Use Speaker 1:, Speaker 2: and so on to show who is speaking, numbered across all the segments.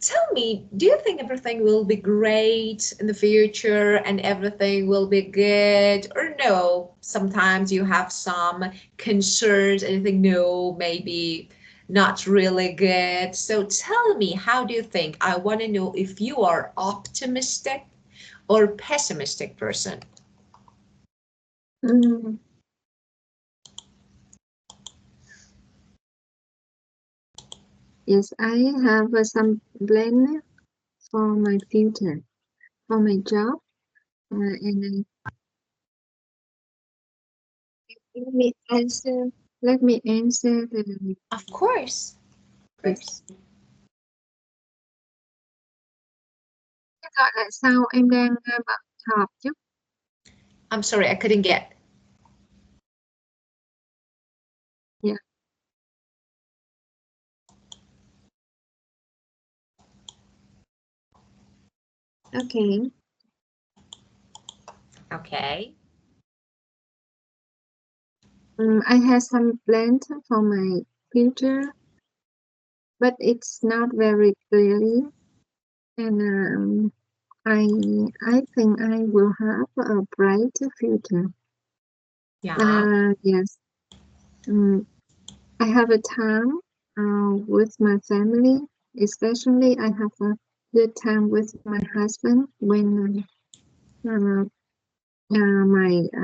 Speaker 1: tell me, do you think everything will be great in the future and everything will be good? Or no, sometimes you have some concerns and you think, no, maybe not really good. So tell me, how do you think? I want to know if you are optimistic or pessimistic person.
Speaker 2: Mm, yes, I have some plan for my future, for my job, and let me answer. Let me answer the
Speaker 1: Of course. Of
Speaker 2: yes.
Speaker 1: course.
Speaker 2: Thế gọi là sao em đang bận họp chứ?
Speaker 1: I'm sorry, I couldn't get.
Speaker 2: Dạ, okay.
Speaker 1: Okay.
Speaker 2: I have some plans for my future, but it's not very clearly, and I think I will have a bright future.
Speaker 1: Yeah.
Speaker 2: Yes. I have a time with my family, especially I have a good time with my husband uh,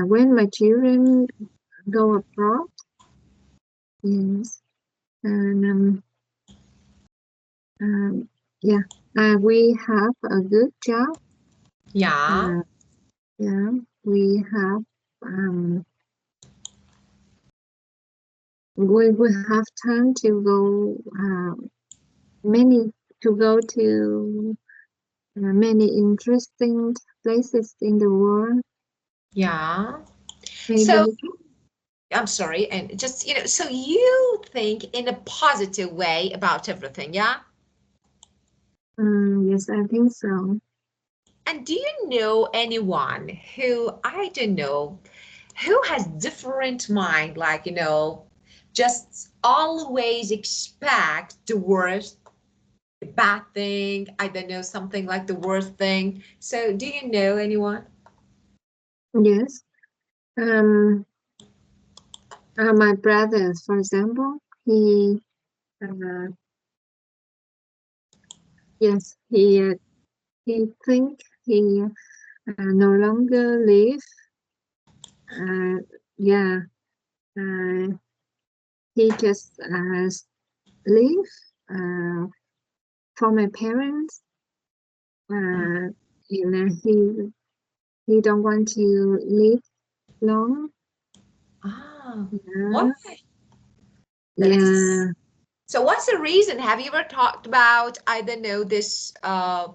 Speaker 2: when my children go abroad. Yes, and um, yeah, we have a good job.
Speaker 1: Yeah.
Speaker 2: Uh, yeah, we have um, we will have time to go many to go to many interesting places in the world.
Speaker 1: Yeah. So
Speaker 2: Maybe
Speaker 1: I'm sorry, and just, so you think in a positive way about everything, yeah?
Speaker 2: yes, I think so.
Speaker 1: And do you know anyone who, I don't know, who has different mind, like, just always expect the worst, the bad thing, I don't know, something like the worst thing. So do you know anyone?
Speaker 2: Yes. Um, my brother, for example, uh, yes, he think he no longer live. Uh, yeah, uh, he just live for my parents. And he don't want to live long.
Speaker 1: Ah,
Speaker 2: Yeah,
Speaker 1: why? That's
Speaker 2: yeah,
Speaker 1: So what's the reason? Have you ever talked about, I don't know, this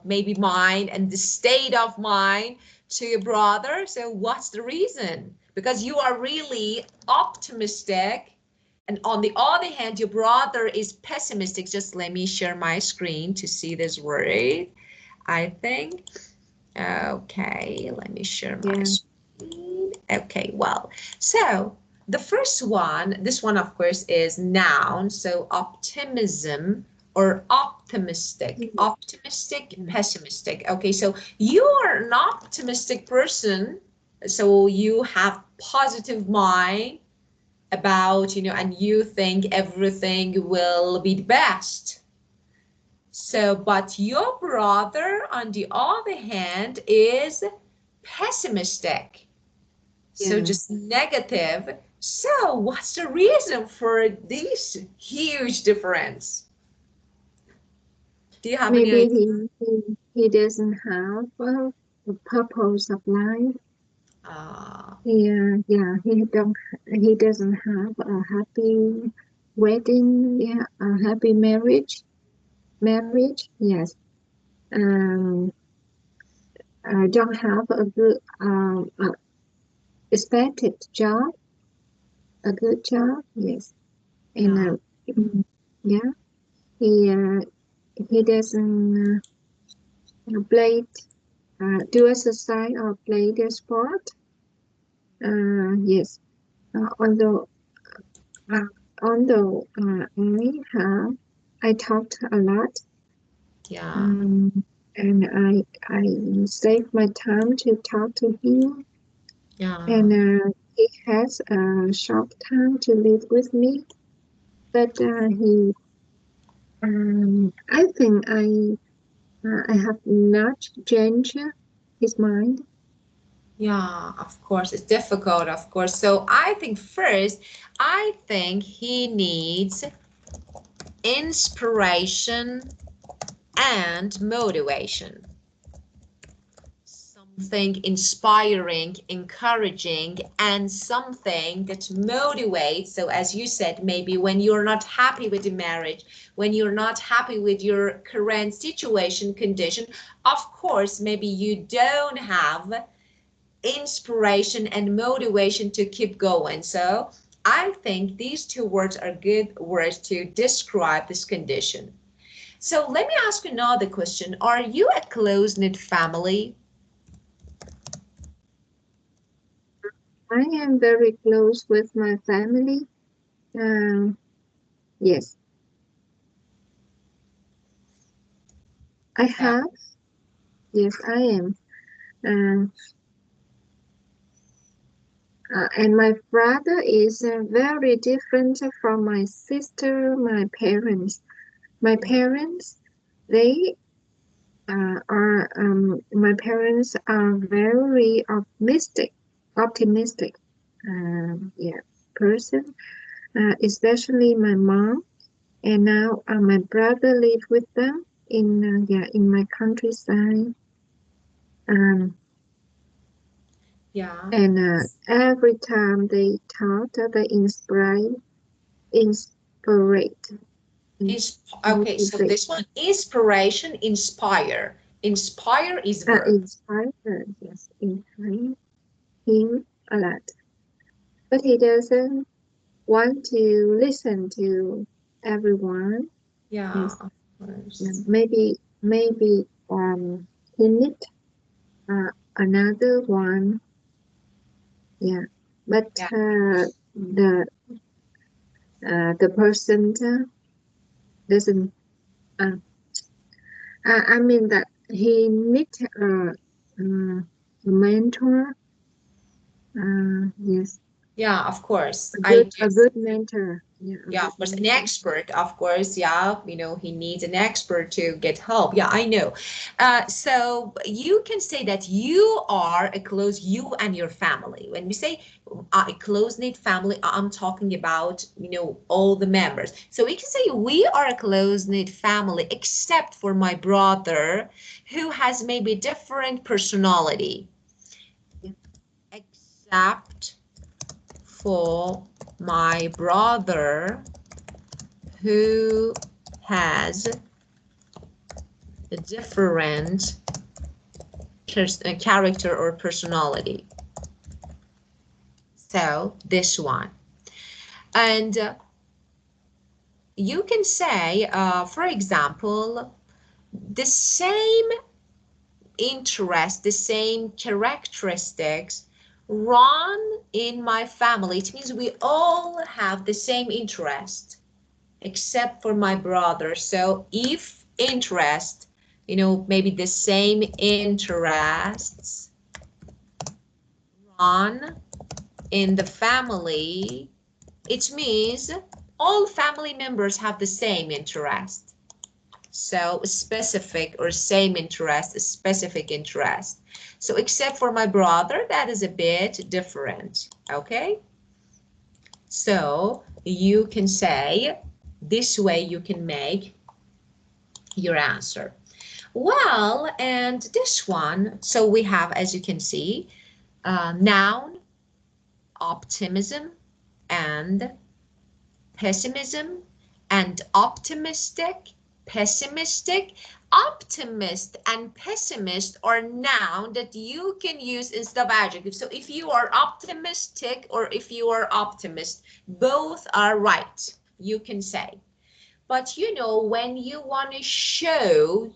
Speaker 1: maybe mind and the state of mind to your brother? So what's the reason? Because you are really optimistic, and on the other hand, your brother is pessimistic. Just let me share my screen to see this word. I think. Okay, let me share my
Speaker 2: yeah,
Speaker 1: screen. Okay, well, so the first one, this one, of course, is noun. So optimism or optimistic, pessimistic. Okay, so you are an optimistic person. So you have positive mind about, and you think everything will be the best. So, but your brother, on the other hand, is pessimistic. So
Speaker 2: yeah.
Speaker 1: just negative. So what's the reason for this huge difference? Do you have any
Speaker 2: Maybe
Speaker 1: idea?
Speaker 2: he doesn't have a purpose of life.
Speaker 1: Uh,
Speaker 2: Yeah, he doesn't have a happy wedding, yeah, a happy marriage, yes. Um, don't have a good expected job, a good job, yes. And
Speaker 1: yeah.
Speaker 2: yeah, he uh, he doesn't play do exercise or play the sport. Yes, although uh, I talked a lot
Speaker 1: Yeah.
Speaker 2: And I save my time to talk to him,
Speaker 1: Yeah.
Speaker 2: and he has a short time to live with me, but I think I have not changed his mind.
Speaker 1: Yeah, of course, it's difficult, of course. So I think first, I think he needs inspiration and motivation. Something inspiring, encouraging, and something that motivates. So as you said, maybe when you're not happy with the marriage, when you're not happy with your current situation, condition, of course, maybe you don't have inspiration and motivation to keep going. So I think these two words are good words to describe this condition. So let me ask you another question. Are you a close-knit family?
Speaker 2: I am very close with my family. Yes, I
Speaker 1: Yeah.
Speaker 2: have. Yes, I am. Um, and my brother is very different from my sister, my parents. My parents, they my parents are very optimistic, yeah, person. Especially my mom. And now my brother live with them in my countryside. Um,
Speaker 1: Yeah.
Speaker 2: and every time they talk, they inspirate, and
Speaker 1: Okay, so
Speaker 2: motivate,
Speaker 1: this one, inspiration, inspire. Inspire is verb.
Speaker 2: inspire. Yes, inspire him a lot. But he doesn't want to listen to everyone.
Speaker 1: Yeah,
Speaker 2: Yes,
Speaker 1: of course.
Speaker 2: maybe he need another one. Yeah, but
Speaker 1: Yeah.
Speaker 2: the person doesn't. Uh, I mean that he need a mentor. Yes,
Speaker 1: Yeah, of course. I do.
Speaker 2: a good mentor. Yeah, a
Speaker 1: Yeah,
Speaker 2: good
Speaker 1: of course, an
Speaker 2: mentor.
Speaker 1: expert, of course. Yeah, he needs an expert to get help. Yeah, I know. So you can say that you and your family. When we say a close-knit family, I'm talking about, all the members. So we can say we are a close-knit family, except for my brother, who has maybe different personality, except for my brother who has a different character or personality. So this one. And you can say, for example, the same interest, the same characteristics run in my family. It means we all have the same interest except for my brother. So if interest, maybe the same interests run in the family, it means all family members have the same interest. So specific or same interest, specific interest. So except for my brother, that is a bit different, okay? So you can say, this way you can make your answer. Well, and this one, so we have, as you can see, noun, optimism, and pessimism, and optimistic, pessimistic. Optimist and pessimist are noun that you can use instead of adjective. So if you are optimistic or if you are optimist, both are right, you can say. But when you want to show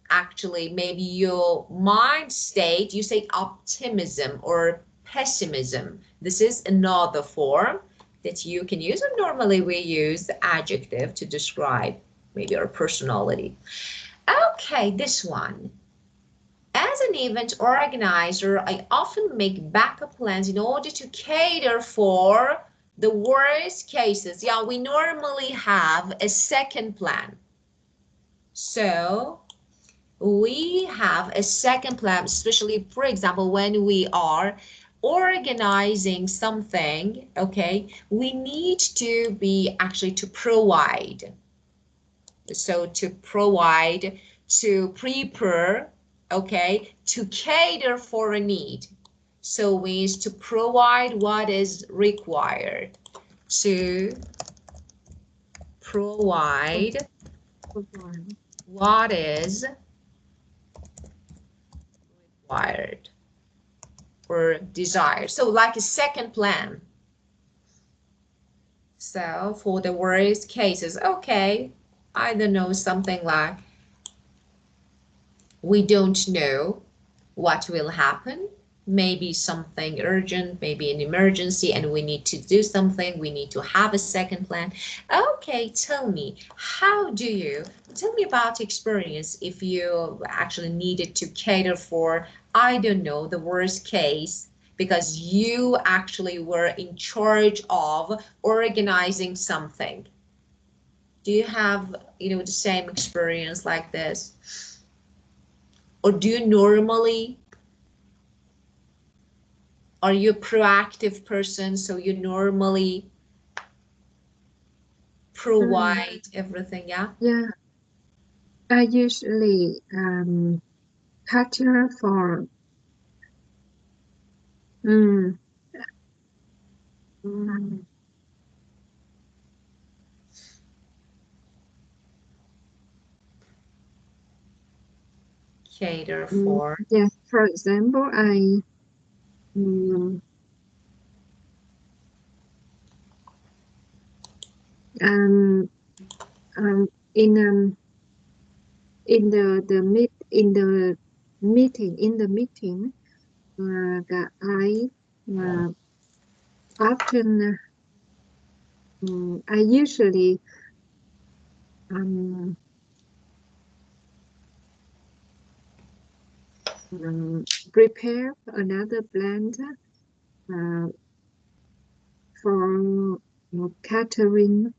Speaker 1: actually maybe your mind state, you say optimism or pessimism. This is another form that you can use, and normally we use the adjective to describe maybe our personality. Okay, this one. As an event organizer, I often make backup plans in order to cater for the worst cases. Yeah, we normally have a second plan. So we have a second plan, especially, for example, when we are organizing something, okay, we need to be actually to provide. So to provide, to prepare, okay, to cater for a need. So means to provide what is required. To provide what is required or desired. So like a second plan. So for the worst cases, okay, I don't know, something like we don't know what will happen. Maybe something urgent, maybe an emergency, and we need to do something. We need to have a second plan. Okay, tell me, tell me about experience if you actually needed to cater for, I don't know, the worst case, because you actually were in charge of organizing something. Do you have, the same experience like this? Or do you normally, are you a proactive person, so you normally provide everything, yeah?
Speaker 2: Yeah, I usually cater for mm, mm,
Speaker 1: Cater for,
Speaker 2: yes. For example, mm, um, um, in the meeting that uh, often I usually um, prepare another blend uh, for catering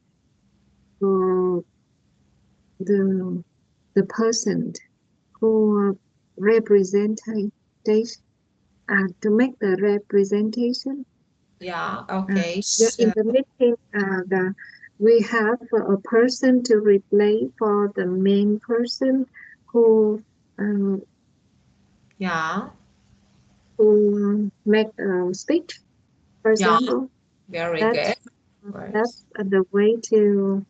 Speaker 2: for the person who representation to make the representation.
Speaker 1: yeah, okay,
Speaker 2: Yeah, in
Speaker 1: so,
Speaker 2: the meeting, we have a person to replace for the main person who um,
Speaker 1: yeah,
Speaker 2: who make a speech, for
Speaker 1: yeah,
Speaker 2: example.
Speaker 1: very good.
Speaker 2: That's
Speaker 1: Of course.
Speaker 2: that's the way to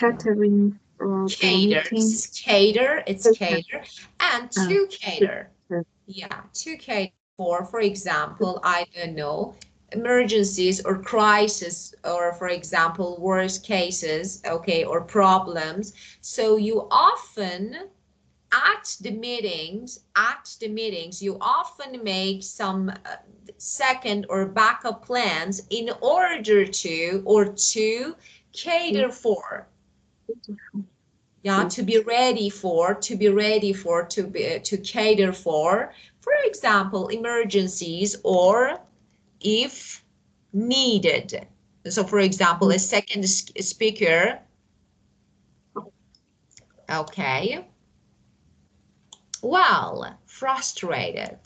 Speaker 1: Yeah.
Speaker 2: catering for the meeting.
Speaker 1: Cater, it's
Speaker 2: Okay.
Speaker 1: cater, and
Speaker 2: Uh,
Speaker 1: to
Speaker 2: to-
Speaker 1: cater.
Speaker 2: to-
Speaker 1: Yeah, to cater for example, I don't know, emergencies or crisis, or for example, worst cases, okay, or problems. So you often, you often make some second or backup plans in order to, or to cater for, yeah, to be ready for, to cater for example, emergencies, or if needed. So for example, a second speaker, okay, well, frustrated.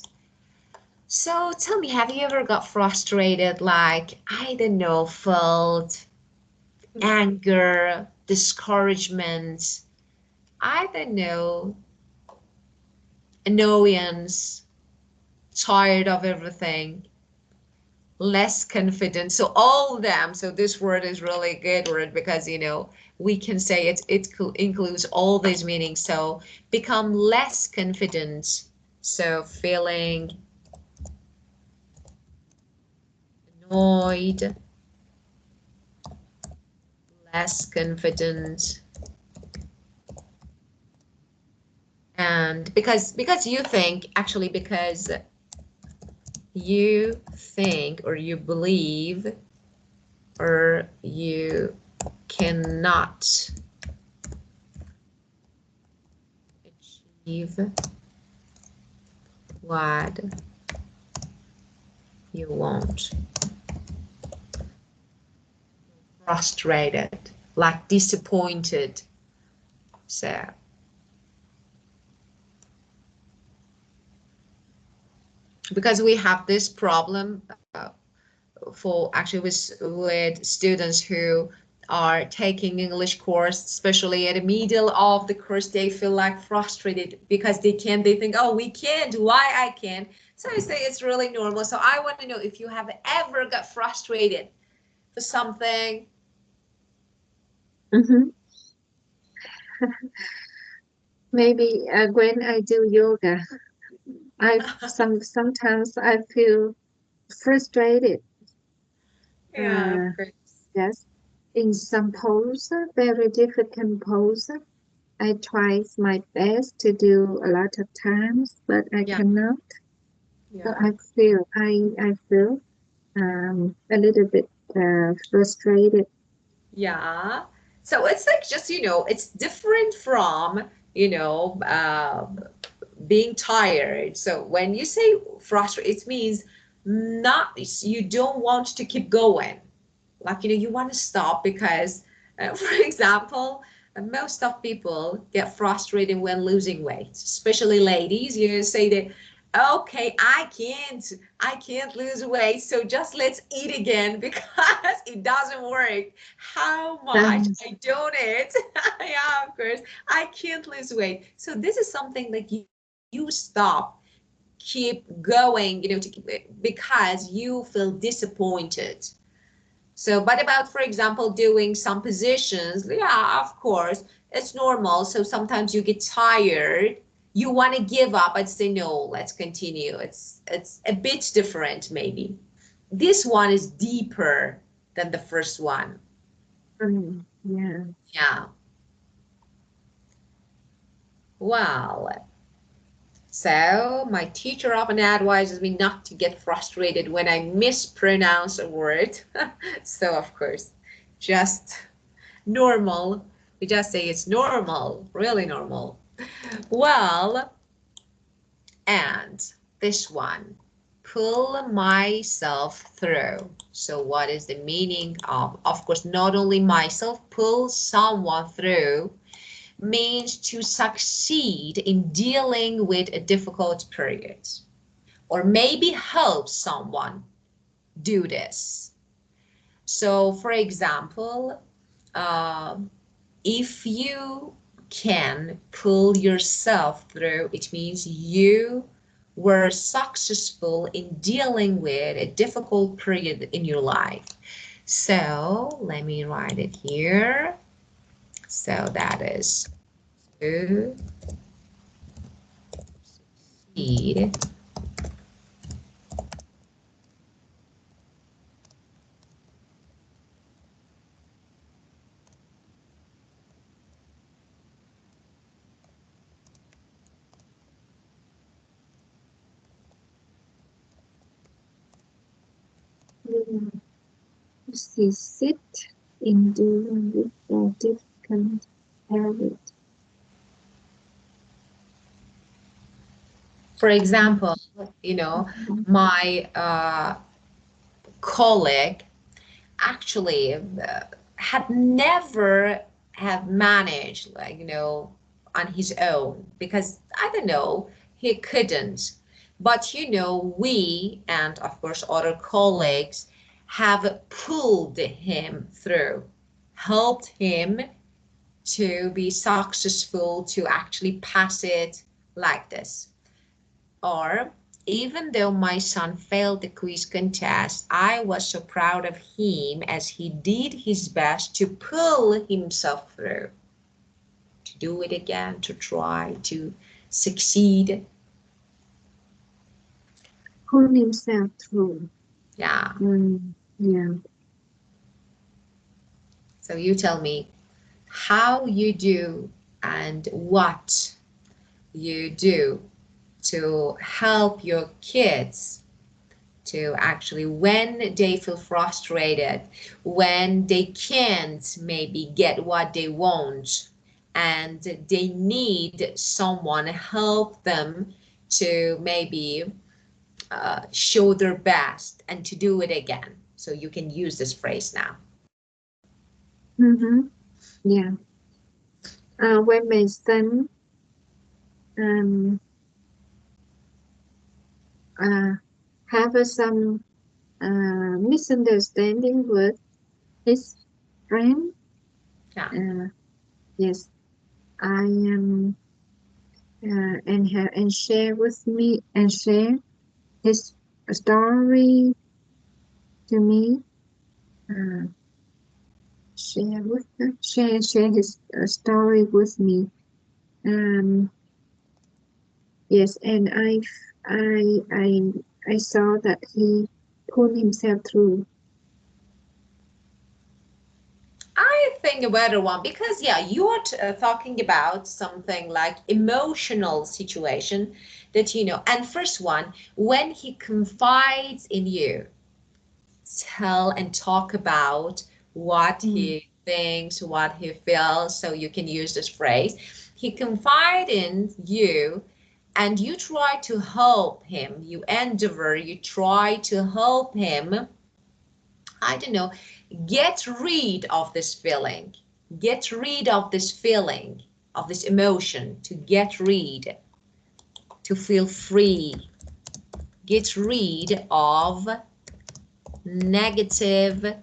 Speaker 1: So tell me, have you ever got frustrated, like, I don't know, felt anger, discouragement, I don't know, annoyance, tired of everything, less confident. So all of them. So this word is really a good word because, we can say it includes all these meanings. So become less confident. So feeling annoyed, less confident. And because you think, actually, because you think, or you believe, or you cannot achieve what you want. Frustrated, like disappointed. So because we have this problem for actually with students who are taking English course, especially at the middle of the course, they feel like frustrated because they think, oh, we can't, why I can't. So I say it's really normal. So I want to know if you have ever got frustrated for something.
Speaker 2: Mm-hmm. Maybe when I do yoga, sometimes I feel frustrated.
Speaker 1: Yeah, of
Speaker 2: Uh,
Speaker 1: course.
Speaker 2: yes, in some pose, very difficult pose, I try my best to do a lot of times, but I
Speaker 1: Yeah,
Speaker 2: cannot. So
Speaker 1: yeah.
Speaker 2: I feel a little bit frustrated.
Speaker 1: Yeah. So it's like just, it's different from, being tired. So when you say frustrated, it means not, you don't want to keep going. Like, you want to stop because, for example, most of people get frustrated when losing weight, especially ladies. You say that, okay, I can't lose weight, so just let's eat again because it doesn't work. How much
Speaker 2: Um,
Speaker 1: I don't eat, yeah, of course, I can't lose weight. So this is something that you stop, keep going, because you feel disappointed. So, but about, for example, doing some positions, yeah, of course, it's normal. So sometimes you get tired, you want to give up, but say, no, let's continue. It's a bit different, maybe. This one is deeper than the first one.
Speaker 2: yeah.
Speaker 1: Yeah. Well, so my teacher often advises me not to get frustrated when I mispronounce a word. So of course, just normal. We just say it's normal, really normal. Well, and this one, pull myself through. So what is the meaning of course, not only myself, pull someone through means to succeed in dealing with a difficult period, or maybe help someone do this. So for example, um, if you can pull yourself through, it means you were successful in dealing with a difficult period in your life. So let me write it here. So that is to succeed.
Speaker 2: Yeah. She sit in dealing with a difficult period.
Speaker 1: For example,
Speaker 2: Mhm.
Speaker 1: my colleague actually had never have managed, like, on his own, because I don't know, he couldn't. But we, and of course other colleagues, have pulled him through, helped him to be successful, to actually pass it like this. Or, even though my son failed the quiz contest, I was so proud of him as he did his best to pull himself through, to do it again, to try to succeed.
Speaker 2: Pull himself through.
Speaker 1: Yeah.
Speaker 2: Yeah.
Speaker 1: So you tell me how you do and what you do to help your kids to actually, when they feel frustrated, when they can't maybe get what they want, and they need someone help them to maybe show their best and to do it again. So you can use this phrase now.
Speaker 2: Yeah. When my son um, have some misunderstanding with his friend,
Speaker 1: Yeah.
Speaker 2: yes, I am and share with me and share his story to me. Uh, share his story with me. Um, yes, and I I I saw that he pulled himself through.
Speaker 1: I think a better one because yeah, you are talking about something like emotional situation that you know. And first one, when he confides in you, tell and talk about what he thinks, what he feels, so you can use this phrase. He confide in you and you try to help him, you endeavor, you try to help him, I don't know, get rid of this feeling, get rid of this feeling, of this emotion, to get rid, to feel free, get rid of negative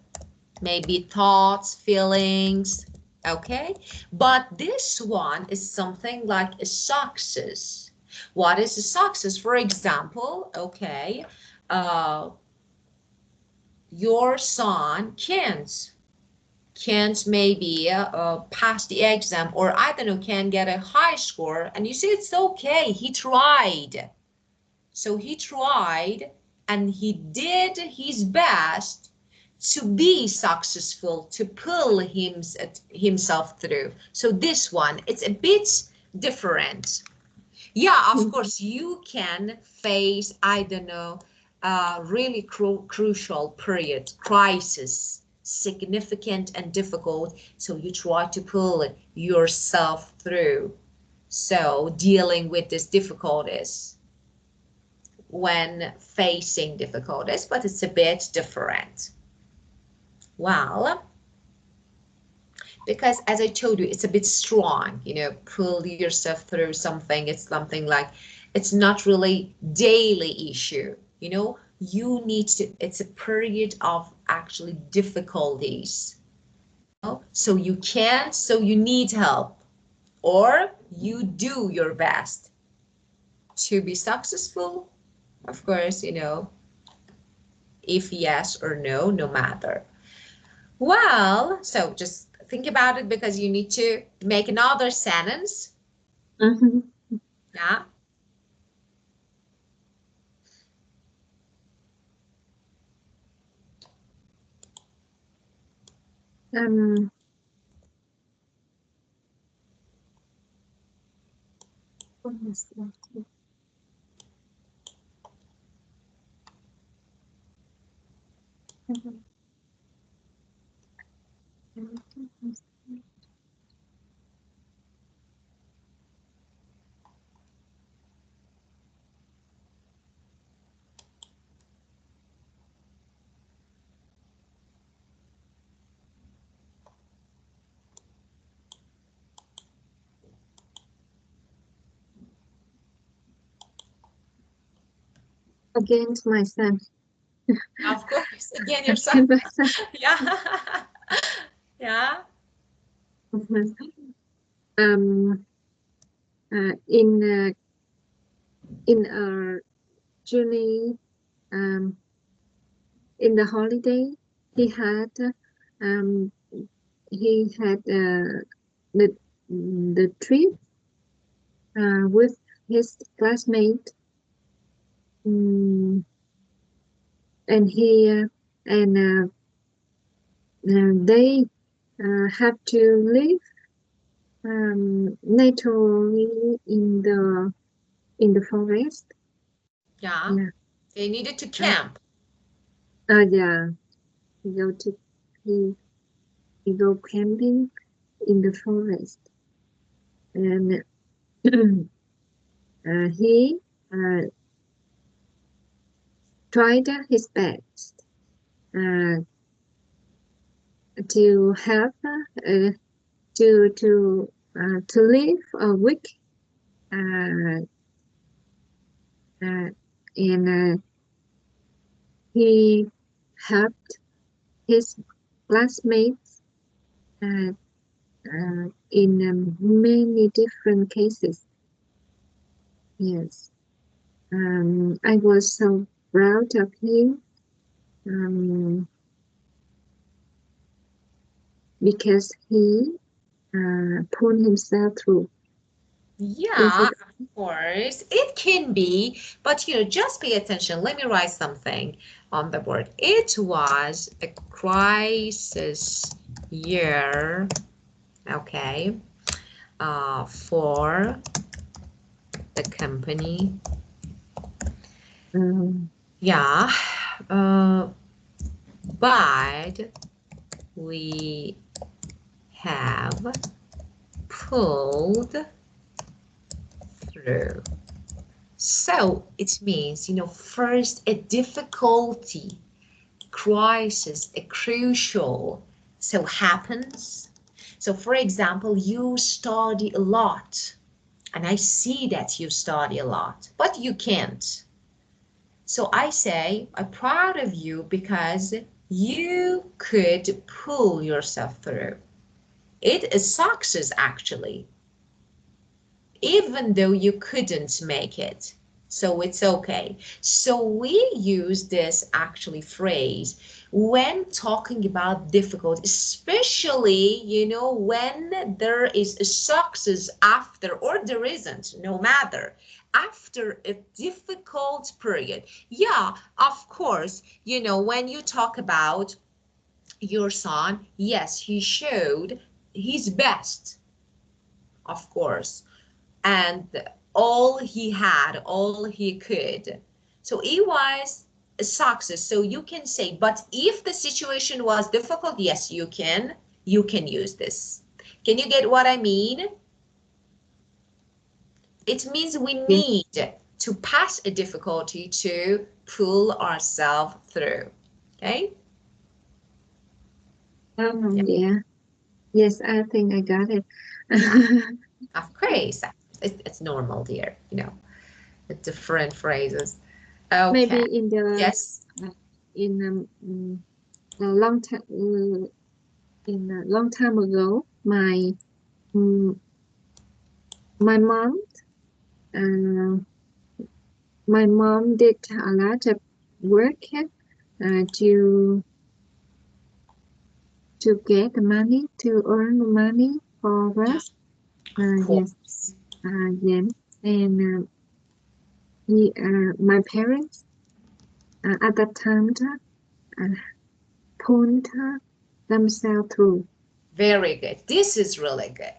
Speaker 1: maybe thoughts, feelings, okay? But this one is something like a success. What is a success? For example, okay, uh, your son can't maybe pass the exam, or I don't know, can get a high score, and you say it's okay, he tried. So he tried and he did his best to be successful, to pull himself through. So this one, it's a bit different. Yeah, of course, you can face, I don't know, really crucial period, crisis, significant and difficult. So you try to pull yourself through. So dealing with these difficulties when facing difficulties, but it's a bit different. Well, because as I told you, it's a bit strong, you know, pull yourself through something. It's something like, it's not really daily issue, you know, you need to, it's a period of actually difficulties. So you can't, so you need help, or you do your best to be successful. Of course, you know, if yes or no, no matter. Well, so just think about it because you need to make another sentence. Yeah.
Speaker 2: Um, against my son.
Speaker 1: Of course, again, yourself.
Speaker 2: Against my son.
Speaker 1: Yeah. Yeah.
Speaker 2: um, in our journey, in the holiday, he had um, the trip with his classmate, um, and they have to live naturally in the forest.
Speaker 1: Yeah.
Speaker 2: Yeah,
Speaker 1: They needed to
Speaker 2: uh,
Speaker 1: camp.
Speaker 2: yeah. He go to he, he go camping in the forest. and he tried his best uh, to have to live a week uh, and he helped his classmates uh, in many different cases. Yes, I was so proud of him because he pulled himself through. Yes,
Speaker 1: Yeah, of course, it can be, but just pay attention. Let me write something on the board. It was a crisis year, okay, for the company. Yeah, uh, but we have pulled through. So it means, first a difficulty, crisis, a crucial, so happens. So for example, you study a lot, and I see that you study a lot, but you can't. So I say, I'm proud of you because you could pull yourself through. It is success actually, even though you couldn't make it. So it's okay. So we use this actually phrase when talking about difficult, especially, when there is a success after, or there isn't, no matter, after a difficult period. Yeah, of course, when you talk about your son, yes, he showed his best, of course, and all he had, all he could. So it was a success. So you can say, but if the situation was difficult, yes, you can use this. Can you get what I mean? It means we
Speaker 2: yes,
Speaker 1: need to pass a difficulty to pull ourselves through. Okay? Yeah.
Speaker 2: yeah, yes, I think I got it.
Speaker 1: Yeah. Of course. It's normal, dear, the different phrases. Okay.
Speaker 2: Maybe
Speaker 1: Yes.
Speaker 2: in a long time in a long time ago, mm, my mom uh, my mom did a lot of work to get the money to earn the money for
Speaker 1: Yeah,
Speaker 2: us.
Speaker 1: of
Speaker 2: Yes,
Speaker 1: course.
Speaker 2: yes, and my parents at that time uh, pulled themselves through.
Speaker 1: Very good. This is really good.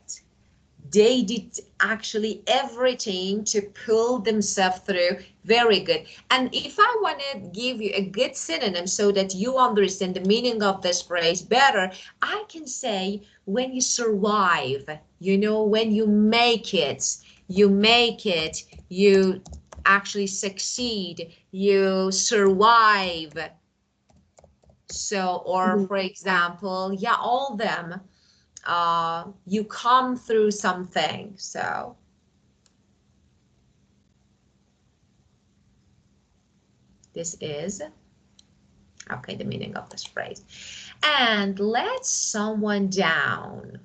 Speaker 1: They did actually everything to pull themselves through. Very good. And if I want to give you a good synonym so that you understand the meaning of this phrase better, I can say when you survive, when you make it, you actually succeed, you survive. So, or
Speaker 2: Yes,
Speaker 1: for example, yeah, all them, you come through something. So this is, okay, the meaning of this phrase. And let someone down.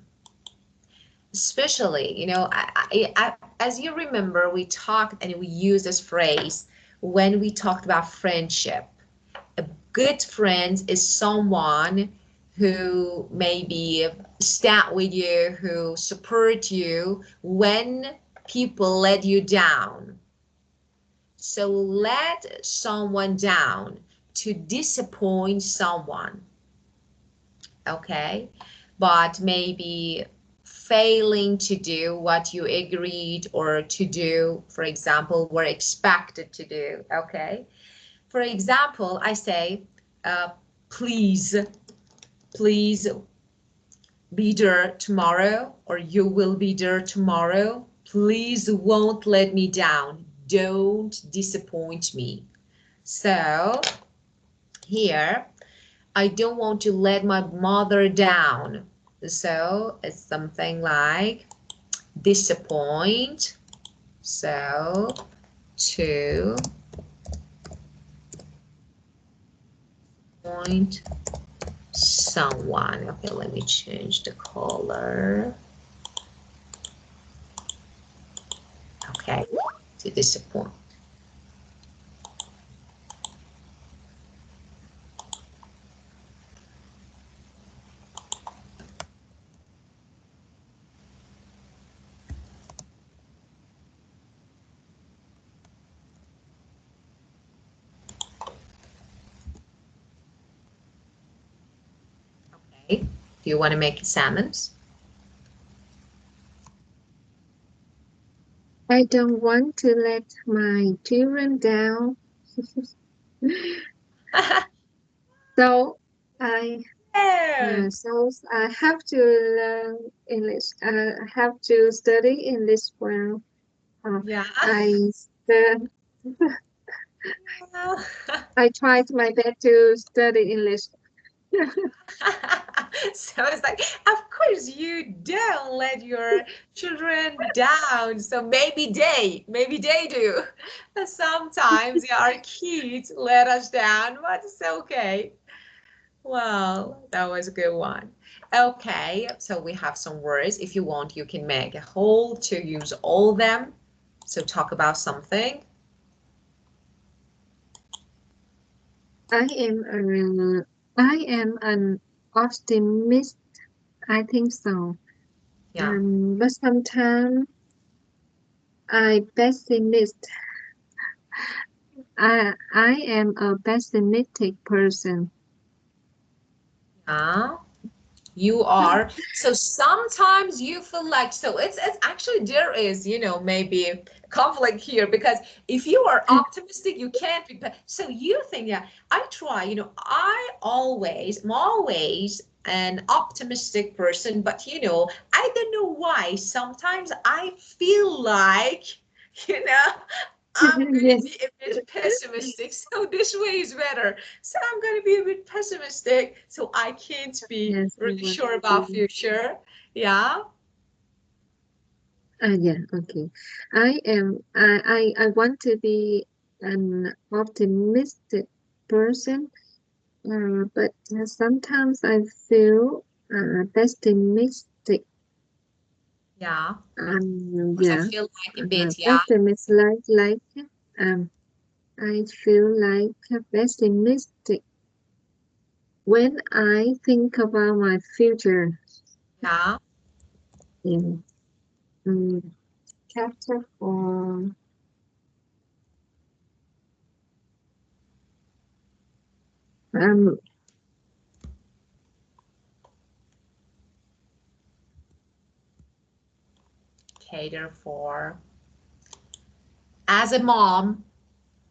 Speaker 1: Especially, as you remember, we talked and we used this phrase when we talked about friendship. A good friend is someone who maybe stand with you, who support you when people let you down. So let someone down, to disappoint someone, okay? But maybe failing to do what you agreed or to do, for example, were expected to do, okay? For example, I say, please, please be there tomorrow, or you will be there tomorrow. Please won't let me down. Don't disappoint me. So here, I don't want to let my mother down. So it's something like disappoint. So to point someone. Okay, let me change the color. Okay, to disappoint. Okay, do you want to make a sentence?
Speaker 2: I don't want to let my children down. So I so I have to learn English. I have to study English well.
Speaker 1: Yeah.
Speaker 2: I stu- I tried my best to study English.
Speaker 1: So it's like, of course you don't let your children down. So maybe they do. But sometimes yeah, our kids let us down, but it's okay. Well, that was a good one. Okay, so we have some words. If you want, you can make a whole to use all of them. So talk about something.
Speaker 2: I am an optimist. I think so.
Speaker 1: Yeah.
Speaker 2: But sometimes I pessimist. I am a pessimistic person.
Speaker 1: Yeah. You are. So sometimes you feel like, so it's actually there is, maybe conflict here, because if you are optimistic, you can't be. So you think, yeah, I try, I'm always an optimistic person, but I don't know why. Sometimes I feel like, you know, I'm going to be
Speaker 2: Yes,
Speaker 1: a bit pessimistic. So this way is better. So I'm going to be a bit pessimistic. So I can't be
Speaker 2: yes, you
Speaker 1: really
Speaker 2: want
Speaker 1: sure
Speaker 2: to
Speaker 1: about
Speaker 2: be.
Speaker 1: future. Yeah.
Speaker 2: Yeah, okay. I want to be an optimistic person, but sometimes I feel pessimistic.
Speaker 1: Yeah. Of course, I
Speaker 2: Yeah,
Speaker 1: feel like a bit. Yeah.
Speaker 2: pessimist um, I feel like pessimistic when I think about my future.
Speaker 1: Yeah.
Speaker 2: In chapter 4, um,
Speaker 1: Cater for. As a mom,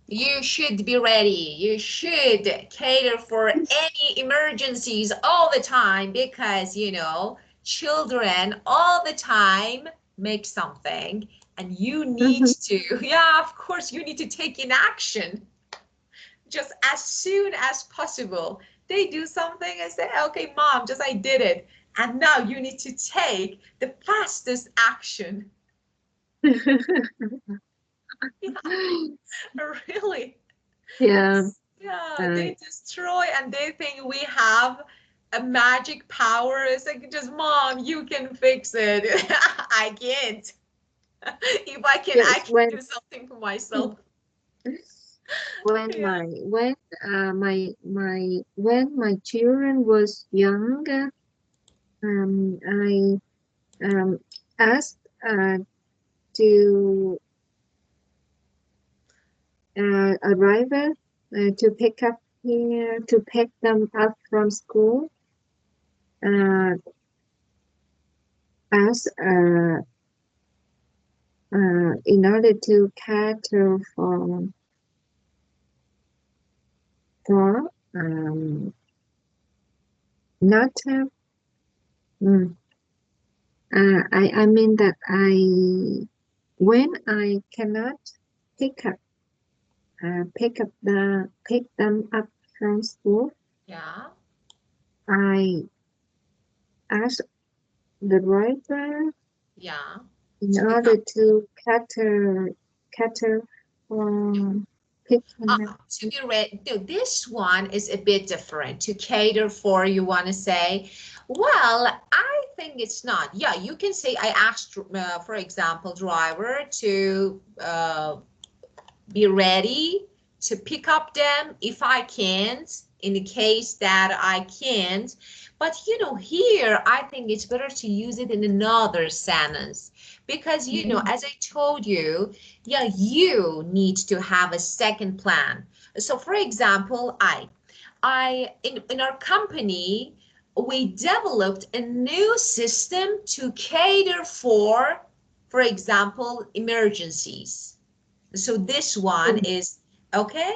Speaker 1: you should be ready. You should cater for any emergencies all the time, because, children all the time make something, and you need to, yeah, of course, you need to take in action just as soon as possible. They do something and say, okay, mom, just I did it. And now you need to take the fastest action. Yeah, really.
Speaker 2: yeah,
Speaker 1: Yeah,
Speaker 2: uh,
Speaker 1: they destroy and they think we have a magic power. It's like, just mom, you can fix it. I can't. If I can, I
Speaker 2: yes,
Speaker 1: can do something for myself.
Speaker 2: when
Speaker 1: Yeah.
Speaker 2: my children was younger, I asked to a driver to pick them up from school, uh, as in order to cater for not Mm. I mean that when I cannot pick up pick them up from school,
Speaker 1: Yeah.
Speaker 2: I ask the driver
Speaker 1: Yeah.
Speaker 2: in
Speaker 1: To pick
Speaker 2: order
Speaker 1: up.
Speaker 2: to cater pick them up.
Speaker 1: To be ready. No, this one is a bit different. To cater for, you want to say, well, I think it's not. Yeah, you can say I asked, for example, driver to be ready to pick up them if I can't, in the case that I can't. But you know, here I think it's better to use it in another sentence because you know,
Speaker 2: Mm.
Speaker 1: as I told you, yeah, you need to have a second plan. So for example, in our company, we developed a new system to cater for example, emergencies. So this one
Speaker 2: Mm.
Speaker 1: is okay.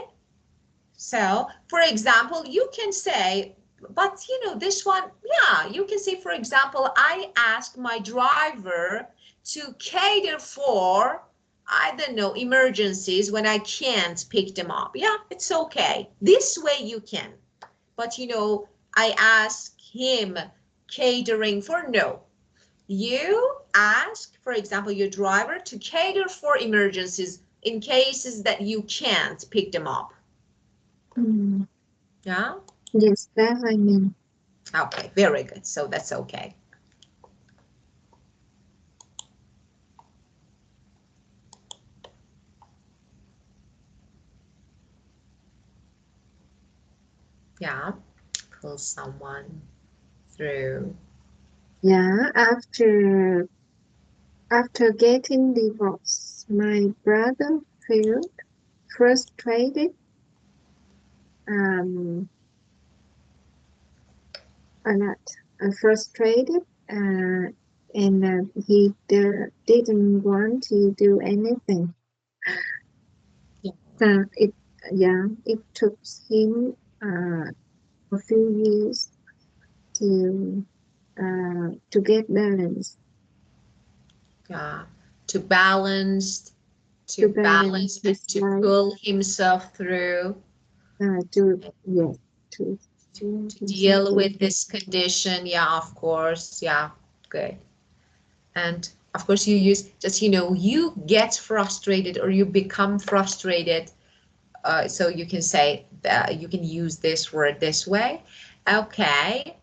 Speaker 1: So for example, you can say, but you know, this one, yeah, you can say, for example, I asked my driver to cater for, I don't know, emergencies when I can't pick them up. Yeah, it's okay. This way you can. But you know, I ask him catering for, no. You ask, for example, your driver to cater for emergencies in cases that you can't pick them up.
Speaker 2: Mm.
Speaker 1: Yeah.
Speaker 2: Yes, that I mean.
Speaker 1: Okay, very good. So that's okay. Yeah. Pull someone through.
Speaker 2: Yeah, after getting divorced, my brother felt frustrated, um, a lot, frustrated, and he didn't want to do anything.
Speaker 1: Yeah.
Speaker 2: So it took him a few years to get balance,
Speaker 1: Yeah. To balance,
Speaker 2: to
Speaker 1: to
Speaker 2: balance
Speaker 1: balance and
Speaker 2: his
Speaker 1: to
Speaker 2: life,
Speaker 1: pull himself through,
Speaker 2: to yes, to pull
Speaker 1: to
Speaker 2: himself
Speaker 1: deal
Speaker 2: through.
Speaker 1: with this condition. Yeah, of course. Yeah, good. And of course, you use just, you know, you get frustrated or you become frustrated. So you can say that you can use this word this way. Okay,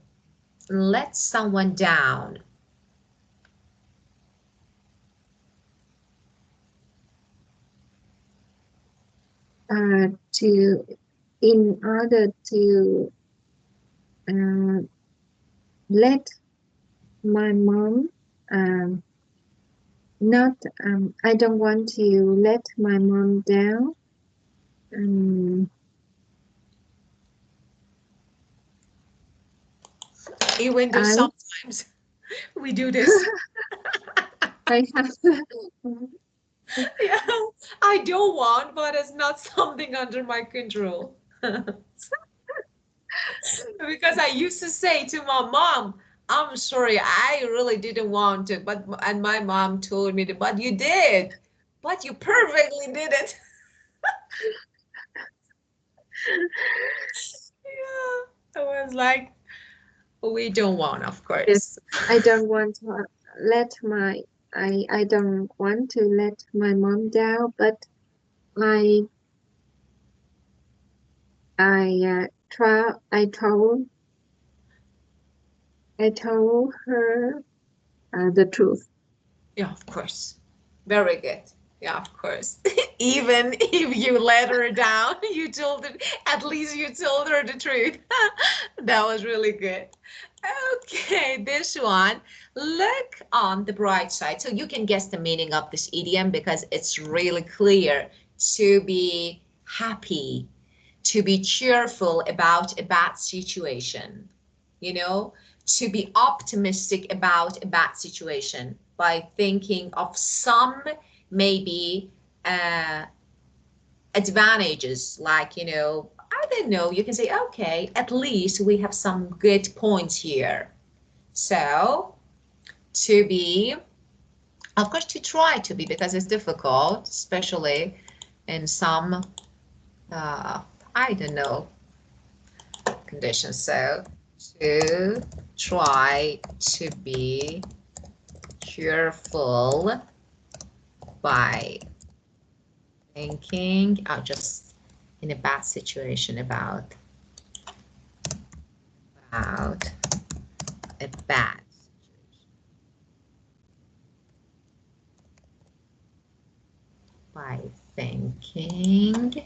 Speaker 1: let someone down.
Speaker 2: To in order to uh, let my mom um, not I don't want to let my mom down. Um,
Speaker 1: Even though
Speaker 2: I
Speaker 1: sometimes we do this.
Speaker 2: I have
Speaker 1: Yeah, I don't want, but it's not something under my control. Because I used to say to my mom, I'm sorry, I really didn't want to, but and my mom told me, but you did, but you perfectly did it. Yeah, I was like, we don't want, of
Speaker 2: yes,
Speaker 1: course.
Speaker 2: I don't want to let my I don't want to let my mom down, but I I told her the truth.
Speaker 1: Yeah, of course. Very good. Yeah, of course. Even if you let her down, you told her, at least you told her the truth. That was really good. Okay, this one, look on the bright side. So you can guess the meaning of this idiom because it's really clear. To be happy, to be cheerful about a bad situation, you know, to be optimistic about a bad situation by thinking of some maybe uh, advantages, like, you know, I don't know, you can say, okay, at least we have some good points here. So to be, of course, to try to be, because it's difficult, especially in some, I don't know, conditions. So to try to be cheerful by thinking, just in a bad situation about a bad situation, by thinking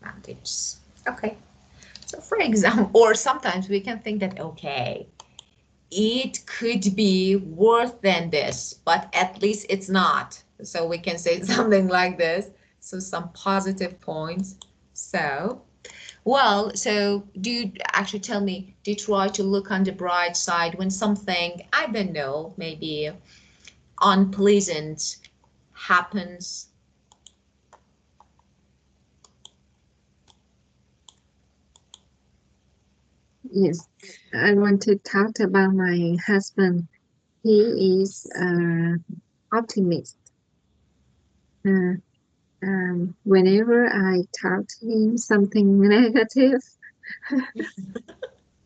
Speaker 1: advantages. Okay. So for example, or sometimes we can think that, okay, it could be worse than this, but at least it's not. So we can say something like this. So some positive points. So, well, so do you actually tell me, do you try to look on the bright side when something, I don't know, maybe unpleasant happens?
Speaker 2: Yes, I want to talk about my husband. He is optimist. Uh, Whenever I talk to him something negative,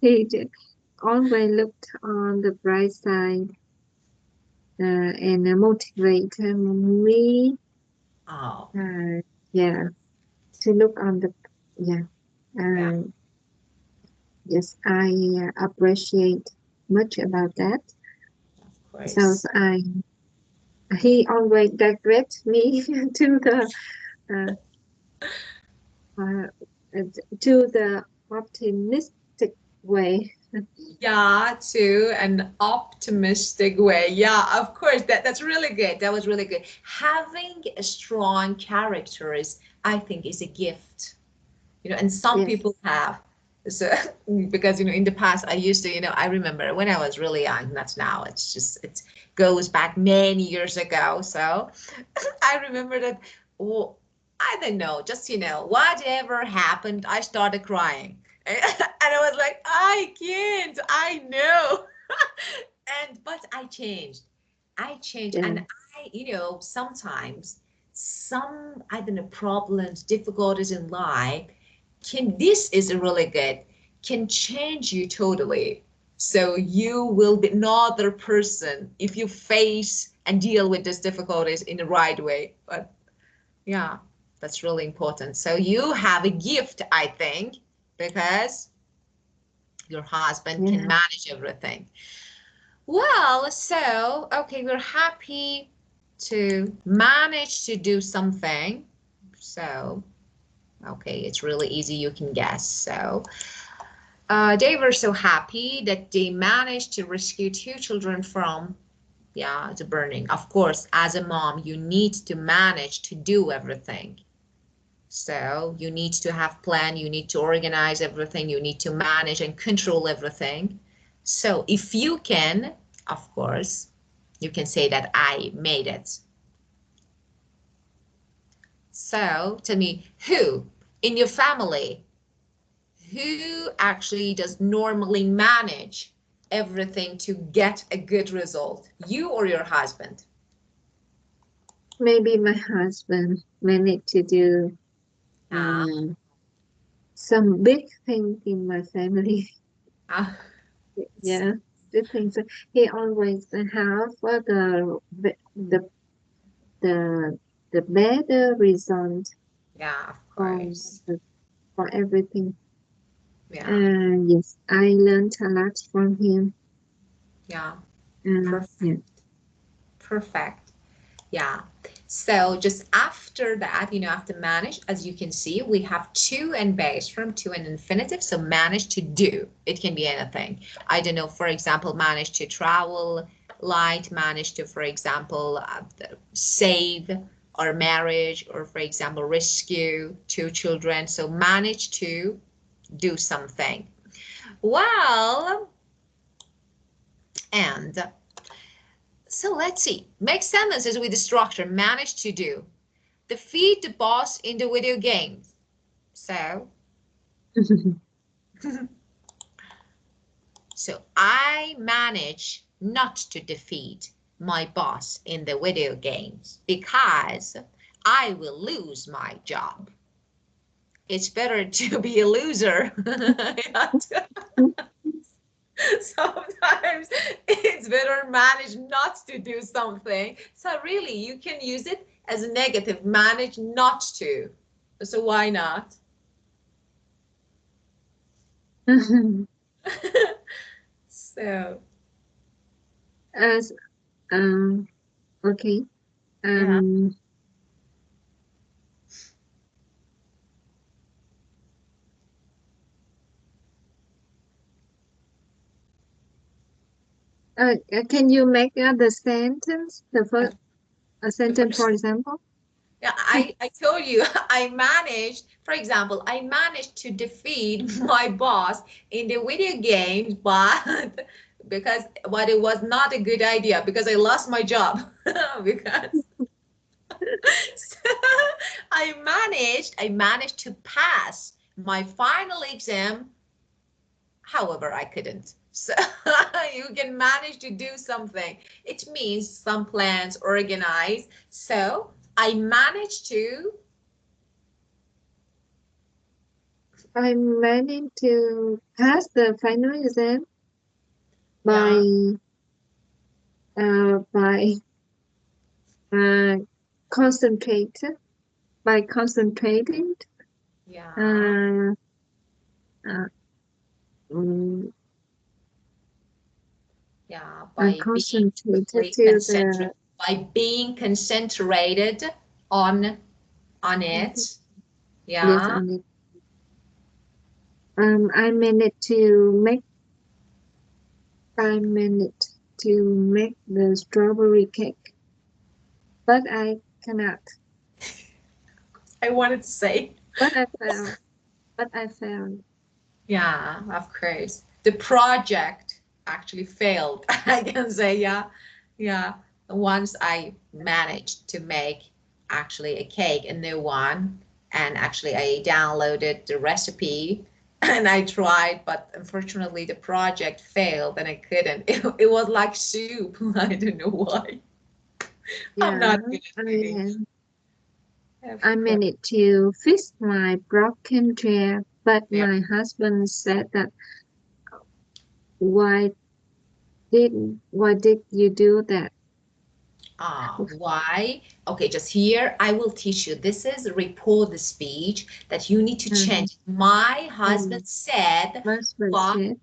Speaker 2: he always looked on the bright side and motivate me.
Speaker 1: Oh,
Speaker 2: Yeah, to look on the yeah.
Speaker 1: yeah,
Speaker 2: Uh, yes, I appreciate much about that.
Speaker 1: of
Speaker 2: So
Speaker 1: course.
Speaker 2: he always direct me to uh, uh, to the optimistic way.
Speaker 1: Yeah, to an optimistic way. Yeah, of course. That's really good. That was really good. Having a strong character is, I think, is a gift. And some
Speaker 2: Yes,
Speaker 1: people have. So because in the past I used to, I remember when I was really young, not now. It's just it goes back many years ago. So I remember that. Well, I don't know, just whatever happened, I started crying, and I was like, I can't, I know, but I changed.
Speaker 2: yeah,
Speaker 1: And sometimes some, I don't know, problems, difficulties in life this is really good, can change you totally. So you will be another person if you face and deal with these difficulties in the right way. But yeah, that's really important. So you have a gift, I think, because your husband can
Speaker 2: yeah.
Speaker 1: manage everything. Well, so, okay, we're happy to manage to do something. So, okay, it's really easy, you can guess. So, they were so happy that they managed to rescue two children from, yeah, the burning. Of course, as a mom, you need to manage to do everything. So you need to have plan, you need to organize everything, you need to manage and control everything. So if you can, of course, you can say that I made it. So tell me, who in your family, who actually does normally manage everything to get a good result? You or your husband?
Speaker 2: Maybe my husband managed to do
Speaker 1: Ah,
Speaker 2: uh, some big thing in my family.
Speaker 1: ah,
Speaker 2: Yeah, big things. He always have the the better result
Speaker 1: yeah, of
Speaker 2: for
Speaker 1: course.
Speaker 2: for everything.
Speaker 1: Yeah,
Speaker 2: Yes, I learned a lot from him.
Speaker 1: yeah,
Speaker 2: Yeah,
Speaker 1: perfect, perfect. Yeah. So just after that, after manage, as you can see, we have to and base from to an infinitive. So manage to do. It can be anything. I don't know, for example, manage to travel, light, manage to, for example, save or marriage, or for example, rescue two children. So manage to do something. Well, and So let's see. Make sentences with the structure. Manage to do. Defeat the boss in the video games. So, so I manage not to defeat my boss in the video games because I will lose my job. It's better to be a loser. Sometimes it's better manage not to do something. So really, you can use it as a negative, manage not to. So why not? So,
Speaker 2: As okay.
Speaker 1: yeah.
Speaker 2: Can you make the sentence, the first a
Speaker 1: The
Speaker 2: sentence, for
Speaker 1: first,
Speaker 2: example?
Speaker 1: yeah, I told you, I managed, for example, I managed to defeat my boss in the video games, but but it was not a good idea because I lost my job because so I managed to pass my final exam. However, I couldn't. So you can manage to do something. It means some plans organized. So I managed to.
Speaker 2: I managed to pass the final exam
Speaker 1: Yeah,
Speaker 2: by uh, concentrate by concentrating
Speaker 1: yeah,
Speaker 2: uh, uh, um,
Speaker 1: yeah.
Speaker 2: concentrated to the
Speaker 1: By being concentrated on it.
Speaker 2: yes
Speaker 1: Yeah.
Speaker 2: on it. I managed to make the strawberry cake, but I cannot.
Speaker 1: I wanted to say.
Speaker 2: But I failed. But I failed.
Speaker 1: Yeah, of course. The project actually failed. I can say, yeah, yeah. Once I managed to make actually a cake, a new one, and actually I downloaded the recipe and I tried, but unfortunately the project failed and I couldn't. It was like soup. I don't know why. I'm
Speaker 2: Yeah,
Speaker 1: not good at cooking.
Speaker 2: I
Speaker 1: Of
Speaker 2: I
Speaker 1: course.
Speaker 2: managed to fix my broken chair, but
Speaker 1: Yeah.
Speaker 2: my husband said that why why did you do that?
Speaker 1: Why? Okay, just here, I will teach you. This is report the speech that you need to
Speaker 2: Uh,
Speaker 1: change. My husband
Speaker 2: um,
Speaker 1: said,
Speaker 2: my husband
Speaker 1: why,
Speaker 2: said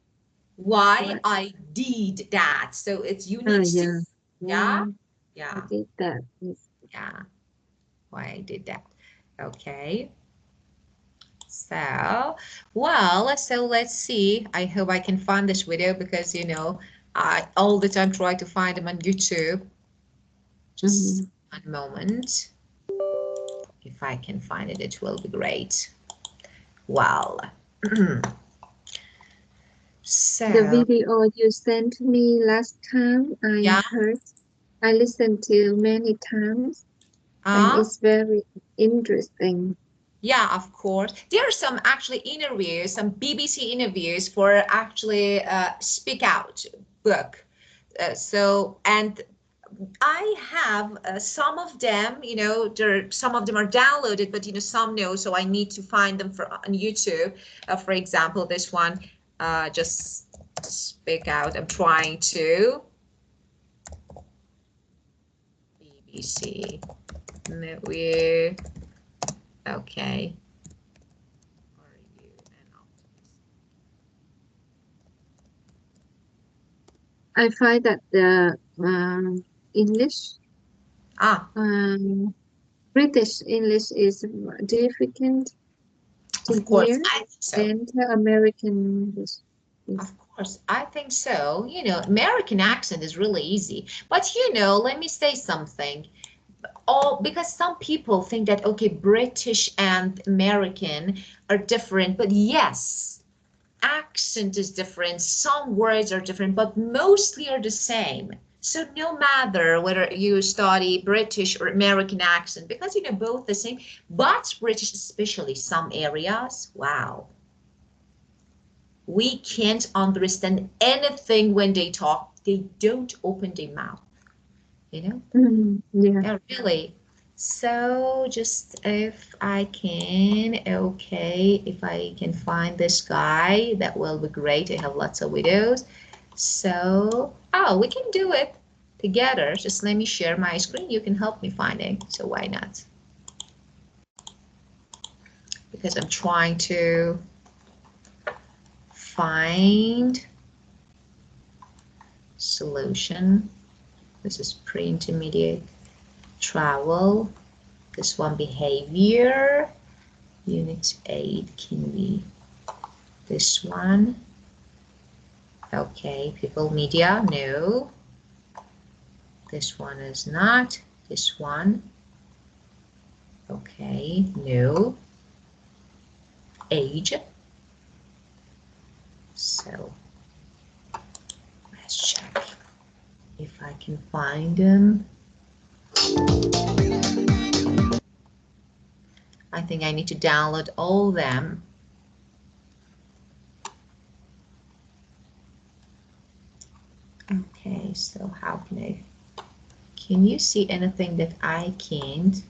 Speaker 1: why
Speaker 2: what?
Speaker 1: I did that. So it's, you need to,
Speaker 2: Yeah,
Speaker 1: yeah,
Speaker 2: why I
Speaker 1: yeah,
Speaker 2: did that. Yes.
Speaker 1: yeah, why I did that. Okay. So, well, so let's see. I hope I can find this video because, I all the time try to find them on YouTube. Just
Speaker 2: Mhm.
Speaker 1: one moment. If I can find it, it will be great. Well,
Speaker 2: The
Speaker 1: so
Speaker 2: video you sent me last time,
Speaker 1: yeah,
Speaker 2: I listened to many times, and
Speaker 1: uh,
Speaker 2: it's very interesting.
Speaker 1: yeah, of course. There are some actually interviews, some BBC interviews for actually Speak Out book. And I have some of them, some of them are downloaded, but some no, so I need to find them on YouTube. For example, this one, just Speak Out. I'm trying to BBC. We okay. Are you an optimist?
Speaker 2: I find that the English,
Speaker 1: Ah,
Speaker 2: um, British English is difficult to
Speaker 1: of course,
Speaker 2: hear
Speaker 1: I think so.
Speaker 2: than the American English. Yes.
Speaker 1: Of course, I think so. American accent is really easy. But let me say something. All because some people think that okay, British and American are different, but yes, accent is different, some words are different, but mostly are the same. So no matter whether you study British or American accent, because you know both the same, but British, especially some areas, wow, we can't understand anything when they talk. They don't open their mouth, you know?
Speaker 2: Yeah.
Speaker 1: Yeah, really. So just if I can, okay, if I can find this guy, that will be great. I have lots of videos. So, oh, we can do it together. Just let me share my screen. You can help me finding. So why not? Because I'm trying to find solution. This is pre-intermediate travel. This one behavior. Unit 8 can be this one. Okay, people media, no. This one is not. This one. Okay, no. Age. So let's check if I can find them. I think I need to download all of them. Okay, so how can you see anything that I can't?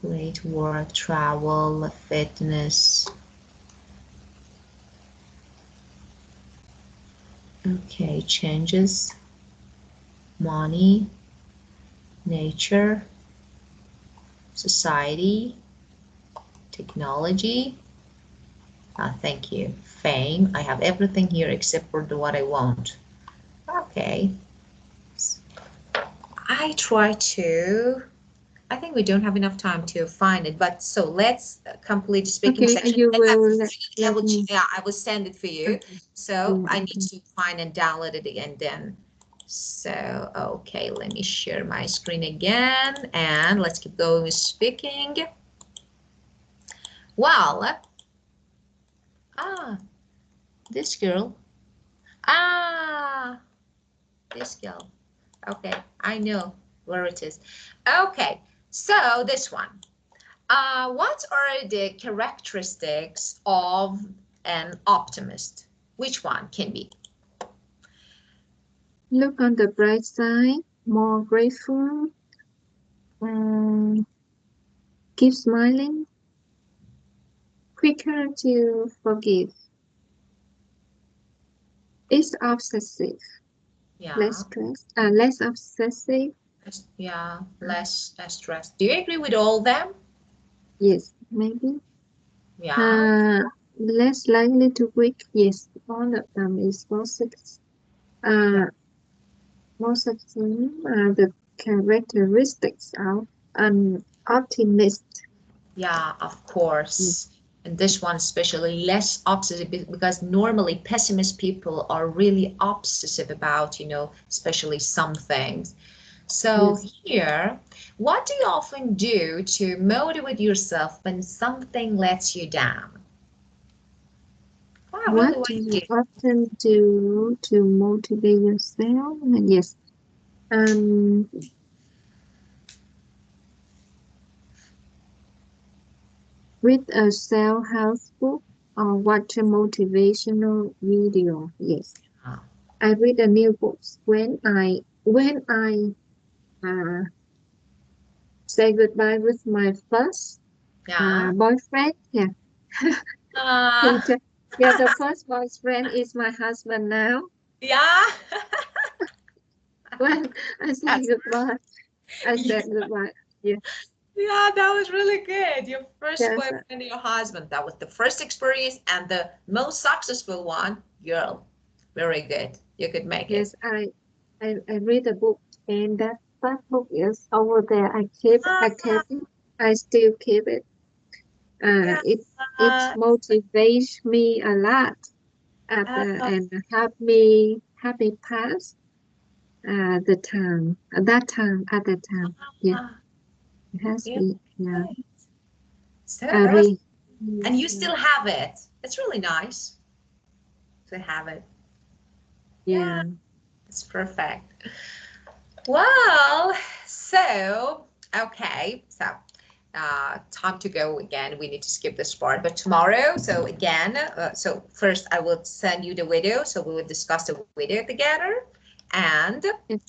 Speaker 1: Great work, travel, fitness. Okay, changes, money, nature, society, technology. Thank you. Fame. I have everything here except for the what I want. Okay. I try to. I think we don't have enough time to find it, but so let's complete the speaking
Speaker 2: Okay,
Speaker 1: section.
Speaker 2: you
Speaker 1: And
Speaker 2: will let me.
Speaker 1: yeah, I will send it for you.
Speaker 2: Okay.
Speaker 1: So
Speaker 2: Yeah,
Speaker 1: I need
Speaker 2: okay.
Speaker 1: to find and download it again then. So, okay, let me share my screen again and let's keep going with speaking. Well, ah, this girl. Ah, this girl. Okay, I know where it is. Okay, so this one. What are the characteristics of an optimist? Which one can be?
Speaker 2: Look on the bright side, more grateful, um, keep smiling, quicker to forgive. It's obsessive, less
Speaker 1: Yeah,
Speaker 2: stress, less obsessive.
Speaker 1: yeah, less stress. Do you agree with all them?
Speaker 2: Yes, maybe.
Speaker 1: Yeah,
Speaker 2: Uh, Less likely to weak. Yes, all of them is positive.
Speaker 1: yeah,
Speaker 2: Uh, most of them are the characteristics of an optimist.
Speaker 1: yeah, of
Speaker 2: Yes,
Speaker 1: course. And this one especially less obsessive because normally pessimist people are really obsessive about, you know, especially some things. So
Speaker 2: yes.
Speaker 1: here, what do you often do to motivate yourself when something lets you down? Wow, really,
Speaker 2: What
Speaker 1: what
Speaker 2: do
Speaker 1: do
Speaker 2: you
Speaker 1: you do?
Speaker 2: often do to motivate yourself? Yes. Um, Read a self-help book or watch a motivational video. Yes.
Speaker 1: Ah,
Speaker 2: I read a new books when I uh, say goodbye with my first
Speaker 1: yeah.
Speaker 2: boyfriend. Yeah.
Speaker 1: Uh,
Speaker 2: And yeah, the first boyfriend is my husband now.
Speaker 1: yeah.
Speaker 2: When I say
Speaker 1: That's,
Speaker 2: goodbye, I
Speaker 1: yeah,
Speaker 2: said goodbye. Yeah.
Speaker 1: yeah, that was really good. Your first
Speaker 2: Yes.
Speaker 1: boyfriend and your husband. That was the first experience and the most successful one. Girl, very good. You could make it.
Speaker 2: Yes. I read a book, and that book is over there. I kept it. I still keep it.
Speaker 1: Yeah.
Speaker 2: It motivates me a lot
Speaker 1: Uh,
Speaker 2: and help me pass the time at that time. Yeah,
Speaker 1: uh,
Speaker 2: it has
Speaker 1: yeah.
Speaker 2: been. Yeah,
Speaker 1: So
Speaker 2: I
Speaker 1: that was,
Speaker 2: read.
Speaker 1: and you
Speaker 2: Yeah.
Speaker 1: still have it. It's really nice. to have it.
Speaker 2: Yeah.
Speaker 1: It's perfect. Well, so, okay, so time to go again. We need to skip this part, but tomorrow, so again, so first I will send you the video, so we will discuss the video together. And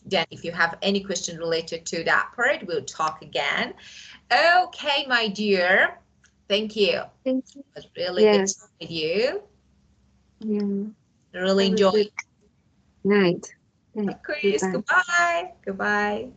Speaker 1: then if you have any question related to that part, we'll talk again. Okay, my dear, thank you.
Speaker 2: Thank you.
Speaker 1: It was really good
Speaker 2: Yes.
Speaker 1: talking with you.
Speaker 2: Yeah.
Speaker 1: Really
Speaker 2: Have a
Speaker 1: enjoyed.
Speaker 2: good night.
Speaker 1: Of course.
Speaker 2: Goodbye.
Speaker 1: Goodbye. Goodbye.